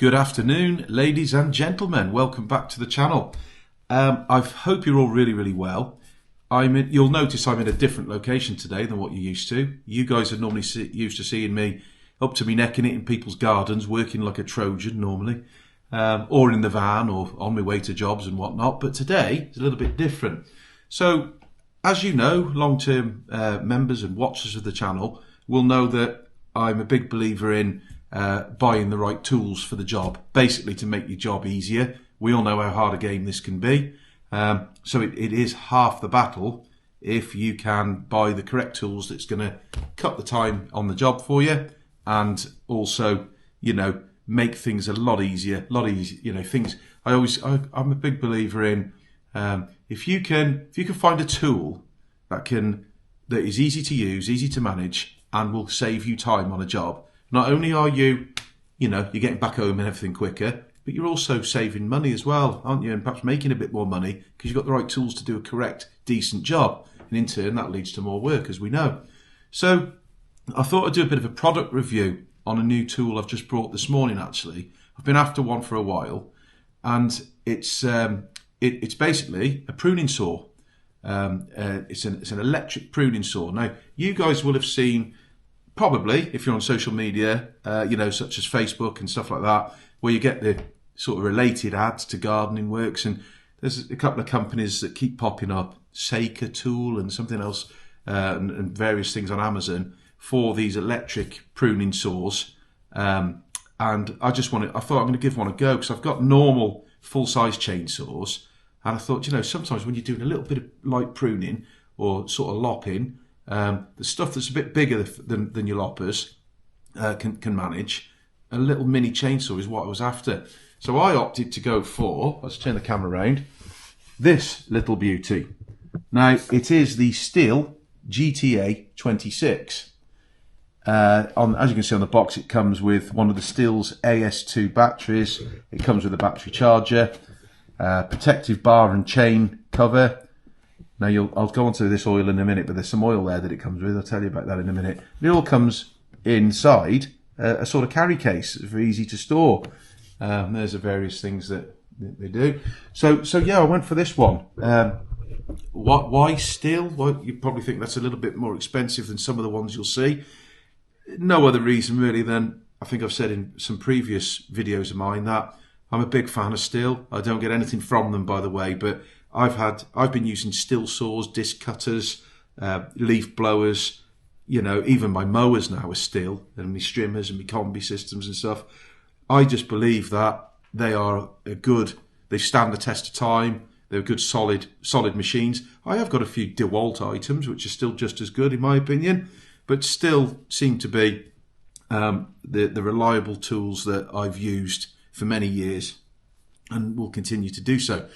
Good afternoon, ladies and gentlemen. Welcome back to the channel. I hope you're all really well. You'll notice I'm in a different location today than what you're used to. You guys are normally used to seeing me up to me neck in it in people's gardens, working like a Trojan normally, or in the van or on my way to jobs and whatnot. But today is a little bit different. So, as you know, long-term members and watchers of the channel will know that I'm a big believer in buying the right tools for the job, basically to make your job easier. We all know how hard a game this can be. So it is half the battle if you can buy the correct tools that's going to cut the time on the job for you and also, you know, make things a lot easier, you know, things. I'm a big believer in if you can find a tool that is easy to use, easy to manage, and will save you time on a job. Not only are you're getting back home and everything quicker, but you're also saving money as well, aren't you? And perhaps making a bit more money because you've got the right tools to do a correct, decent job. And in turn, that leads to more work, as we know. So I thought I'd do a bit of a product review on a new tool I've just brought this morning, actually. I've been after one for a while, and it's basically a pruning saw. It's an electric pruning saw. Now, you guys will have seen, probably, if you're on social media, such as Facebook and stuff like that, where you get the sort of related ads to gardening works, and there's a couple of companies that keep popping up, Seika Tool and something else, and various things on Amazon for these electric pruning saws. And I thought I'm going to give one a go because I've got normal full-size chainsaws, and I thought, sometimes when you're doing a little bit of light pruning or sort of lopping, the stuff that's a bit bigger than your loppers can manage. A little mini chainsaw is what I was after. So I opted to go for, let's turn the camera around, this little beauty. Now, it is the STIHL GTA 26. As you can see on the box, it comes with one of the STIHL's AS2 batteries. It comes with a battery charger, protective bar and chain cover. Now, I'll go on to this oil in a minute, but there's some oil there that it comes with. I'll tell you about that in a minute. It all comes inside a sort of carry case, very easy to store. There's the various things that they do. So yeah, I went for this one. Why STIHL? Well, you probably think that's a little bit more expensive than some of the ones you'll see. No other reason really than I think I've said in some previous videos of mine that I'm a big fan of STIHL. I don't get anything from them, by the way, but I've been using STIHL saws, disc cutters, leaf blowers, even my mowers now are STIHL, and my strimmers and my combi systems and stuff. I just believe that they stand the test of time. They're good, solid machines. I have got a few DeWalt items, which are still just as good in my opinion, but still seem to be the reliable tools that I've used for many years and will continue to do so.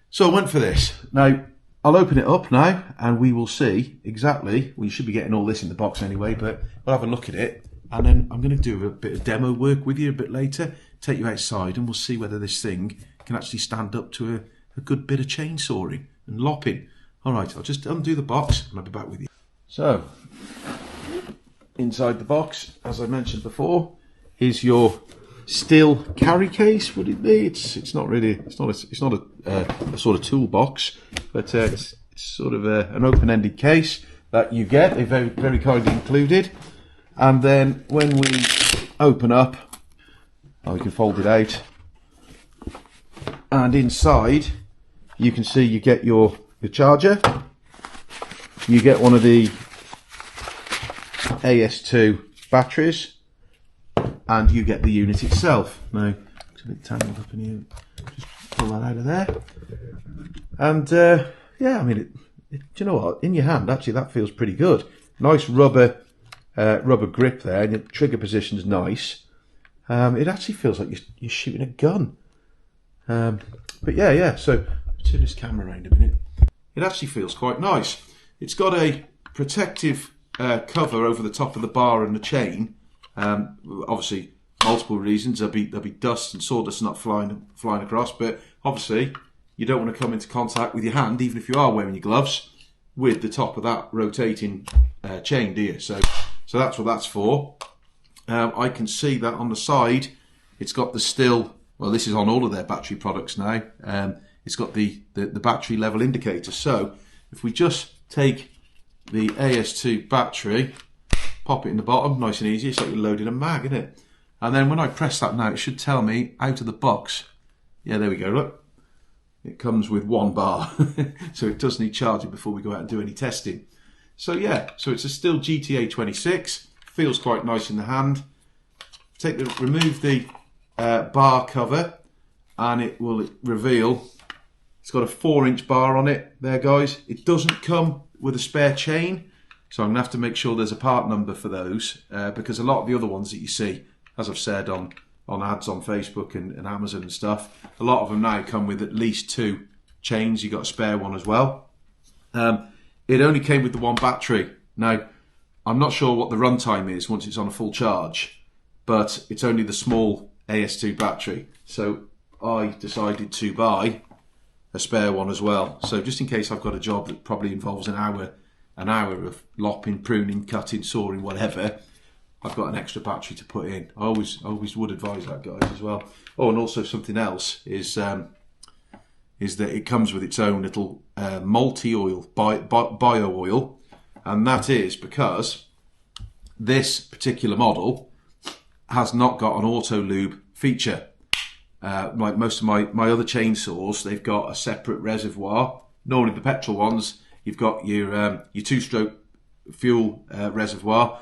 So I went for this. Now, I'll open it up now and we will see exactly, we should be getting all this in the box anyway, but we'll have a look at it. And then I'm going to do a bit of demo work with you a bit later, take you outside, and we'll see whether this thing can actually stand up to a good bit of chainsawing and lopping. All right, I'll just undo the box and I'll be back with you. So, inside the box, as I mentioned before, is your STIHL carry case. Would it be? It's not a sort of toolbox, but it's sort of an open-ended case that you get. They're very, very kindly included. And then when we open up, we can fold it out, and inside you can see you get your charger. You get one of the AS2 batteries, and you get the unit itself. Now, it's a bit tangled up in here. Just pull that out of there. And yeah, I mean, do you know what? In your hand, actually, that feels pretty good. Nice rubber grip there, and the trigger position is nice. It actually feels like you're shooting a gun. But yeah. So turn this camera around a minute. It actually feels quite nice. It's got a protective cover over the top of the bar and the chain. Obviously, multiple reasons. There'll be dust and sawdust not flying across, but obviously you don't want to come into contact with your hand, even if you are wearing your gloves, with the top of that rotating chain, do you? So that's what that's for. I can see that on the side It's got the STIHL, well, this is on all of their battery products now. It's got the battery level indicator. So if we just take the AS2 battery, pop it in the bottom, nice and easy. It's like you're loading a mag, isn't it? And then when I press that now, it should tell me out of the box. Yeah, there we go, look. It comes with 1 bar. So it does need charging before we go out and do any testing. So yeah, so it's a STIHL GTA 26. Feels quite nice in the hand. Remove the bar cover, and it will reveal. It's got a 4-inch bar on it there, guys. It doesn't come with a spare chain, so I'm gonna have to make sure there's a part number for those, because a lot of the other ones that you see, as I've said on ads on Facebook and Amazon and stuff, a lot of them now come with at least 2 chains. You got a spare one as well. It only came with the 1 battery. Now, I'm not sure what the runtime is once it's on a full charge, but it's only the small AS2 battery. So I decided to buy a spare one as well. So just in case I've got a job that probably involves an hour of lopping, pruning, cutting, sawing, whatever, I've got an extra battery to put in. I always would advise that, guys, as well. Oh, and also something else is that it comes with its own little multi-oil, bio oil, and that is because this particular model has not got an auto lube feature. Like most of my other chainsaws, they've got a separate reservoir. Normally the petrol ones, you've got your 2-stroke fuel reservoir,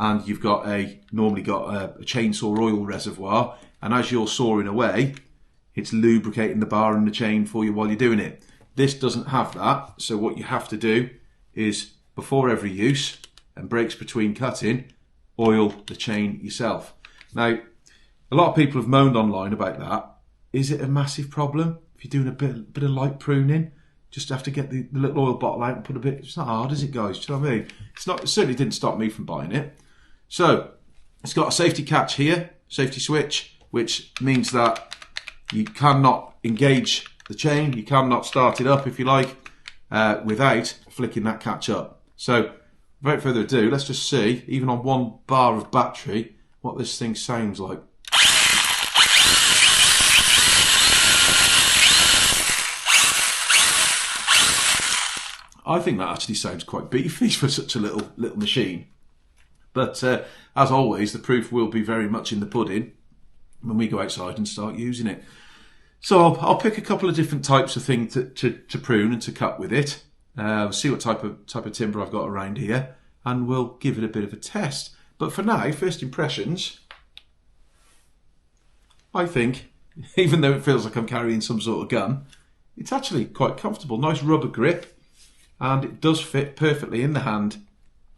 and you've got normally got a chainsaw oil reservoir, and as you're sawing away, it's lubricating the bar and the chain for you while you're doing it. This doesn't have that, so what you have to do is, before every use and breaks between cutting, oil the chain yourself. Now, a lot of people have moaned online about that. Is it a massive problem if you're doing a bit of light pruning? Just have to get the little oil bottle out and put a bit. It's not hard, is it, guys? Do you know what I mean? It's not. It certainly didn't stop me from buying it. So it's got a safety catch here, safety switch, which means that you cannot engage the chain. You cannot start it up, if you like, without flicking that catch up. So without further ado, let's just see, even on 1 bar of battery, what this thing sounds like. I think that actually sounds quite beefy for such a little machine. But as always, the proof will be very much in the pudding when we go outside and start using it. So I'll pick a couple of different types of things to prune and to cut with it. See what type of timber I've got around here, and we'll give it a bit of a test. But for now, first impressions, I think, even though it feels like I'm carrying some sort of gun, it's actually quite comfortable. Nice rubber grip, and it does fit perfectly in the hand.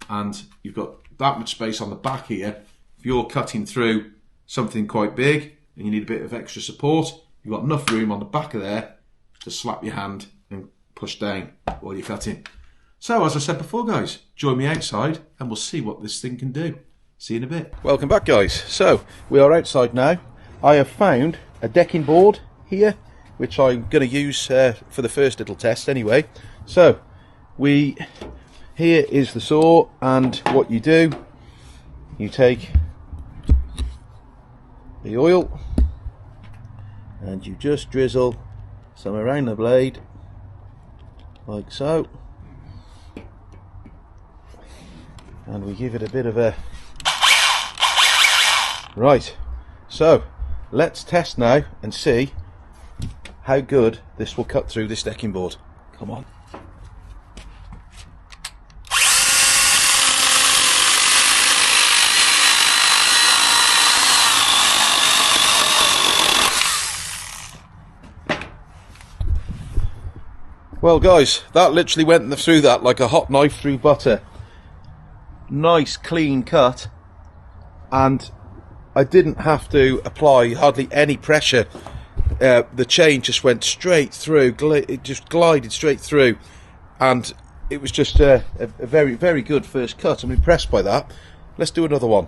And you've got that much space on the back here. If you're cutting through something quite big and you need a bit of extra support, you've got enough room on the back of there to slap your hand and push down while you're cutting. So as I said before, guys, join me outside and we'll see what this thing can do. See you in a bit. Welcome back, guys. So we are outside now. I have found a decking board here, which I'm going to use for the first little test anyway. So here is the saw, and what you do, you take the oil and you just drizzle some around the blade like so, and we give it a bit of a right. So let's test now and see how good this will cut through this decking board. Come on. Well, guys, that literally went through that like a hot knife through butter. Nice clean cut, and I didn't have to apply hardly any pressure. The chain just went straight through, it just glided straight through, and it was just a very, very good first cut. I'm impressed by that. Let's do another one.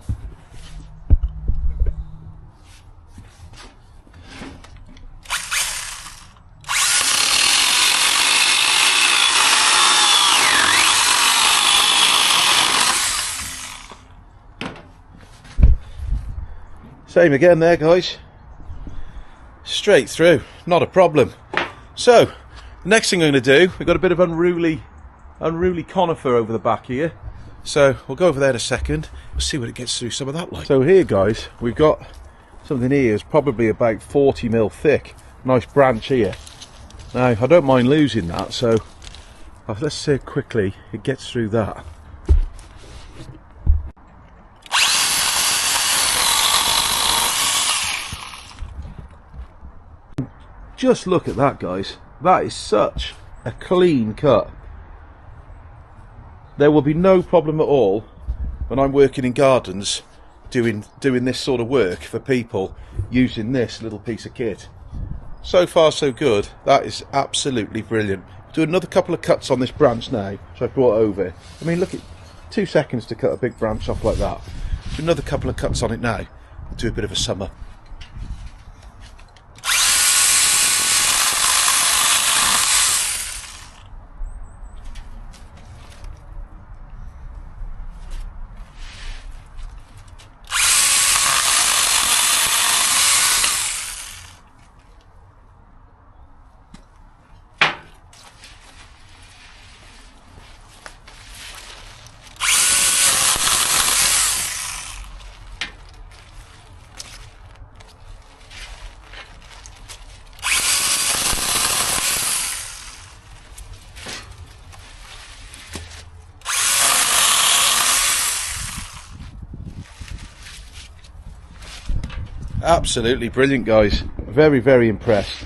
Same again there, guys. straight through, not a problem. So, the next thing I'm going to do, we've got a bit of unruly conifer over the back here. So, we'll go over there in a second. We'll see what it gets through some of that light. So here, guys, we've got something here is probably about 40mm thick. Nice branch here. Now, I don't mind losing that, so let's see how quickly it gets through that. Just look at that, guys. That is such a clean cut. There will be no problem at all when I'm working in gardens doing this sort of work for people using this little piece of kit. So far so good. That is absolutely brilliant. Do another couple of cuts on this branch now, which I brought over. I mean, look, at 2 seconds to cut a big branch off like that. Do another couple of cuts on it now. Do a bit of a summer. Absolutely brilliant, guys. Very, very impressed.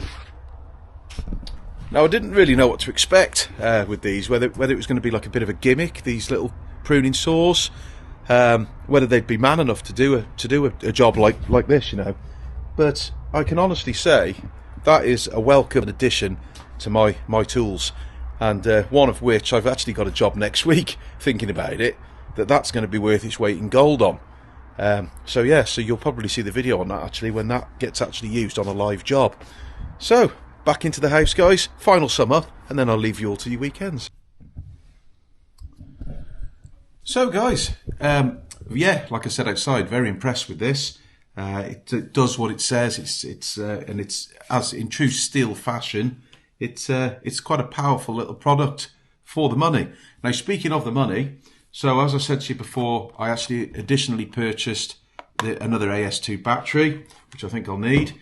Now, I didn't really know what to expect with these, whether it was going to be like a bit of a gimmick, these little pruning saws, whether they'd be man enough to do a job like this, you know. But I can honestly say that is a welcome addition to my tools, and one of which I've actually got a job next week, thinking about it, that's going to be worth its weight in gold on. So yeah, so you'll probably see the video on that actually when that gets actually used on a live job. So back into the house, guys, final sum up, and then I'll leave you all to your weekends. So guys, yeah, like I said outside, very impressed with this. It does what it says. And it's as in true STIHL fashion. It's quite a powerful little product for the money. Now, speaking of the money, so as I said to you before, I actually additionally purchased another AS2 battery, which I think I'll need.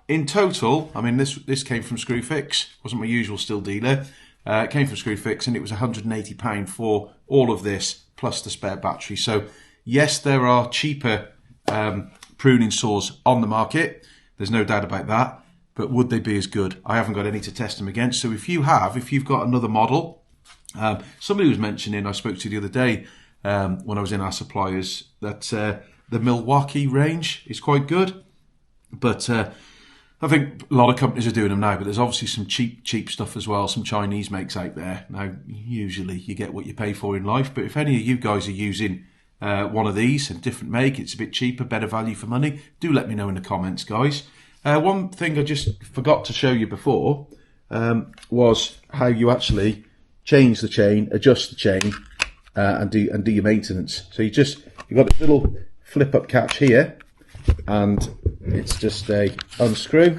In total, I mean, this came from Screwfix, wasn't my usual STIHL dealer. It came from Screwfix, and it was £180 for all of this, plus the spare battery. So yes, there are cheaper pruning saws on the market. There's no doubt about that. But would they be as good? I haven't got any to test them against. So if you've got another model, somebody was mentioning, I spoke to the other day when I was in our suppliers, that the Milwaukee range is quite good. But I think a lot of companies are doing them now, but there's obviously some cheap stuff as well, some Chinese makes out there. Now, usually you get what you pay for in life, but if any of you guys are using one of these, a different make, it's a bit cheaper, better value for money, do let me know in the comments, guys. One thing I just forgot to show you before was how you actually change the chain, adjust the chain, and do your maintenance. So you've got this little flip-up catch here, and it's just a unscrew,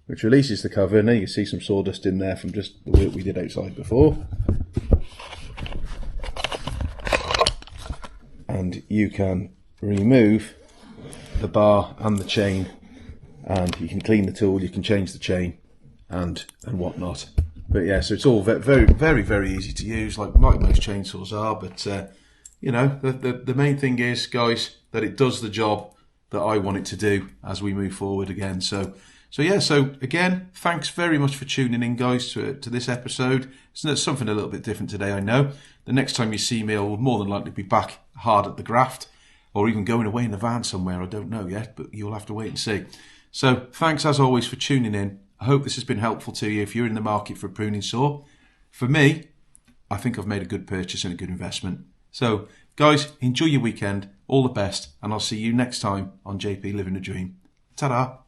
which releases the cover, and there you see some sawdust in there from just the work we did outside before. And you can remove the bar and the chain, and you can clean the tool, you can change the chain and whatnot. But yeah, so it's all very, very, very easy to use, like most chainsaws are. But you know, the main thing is, guys, that it does the job that I want it to do as we move forward again. So yeah, so again, thanks very much for tuning in, guys, to this episode. It's something a little bit different today, I know. The next time you see me, I will more than likely be back hard at the graft, or even going away in the van somewhere. I don't know yet, but you'll have to wait and see. So thanks as always for tuning in. I hope this has been helpful to you if you're in the market for a pruning saw. For me, I think I've made a good purchase and a good investment. So guys, enjoy your weekend, all the best, and I'll see you next time on JP Living a Dream. Ta-da!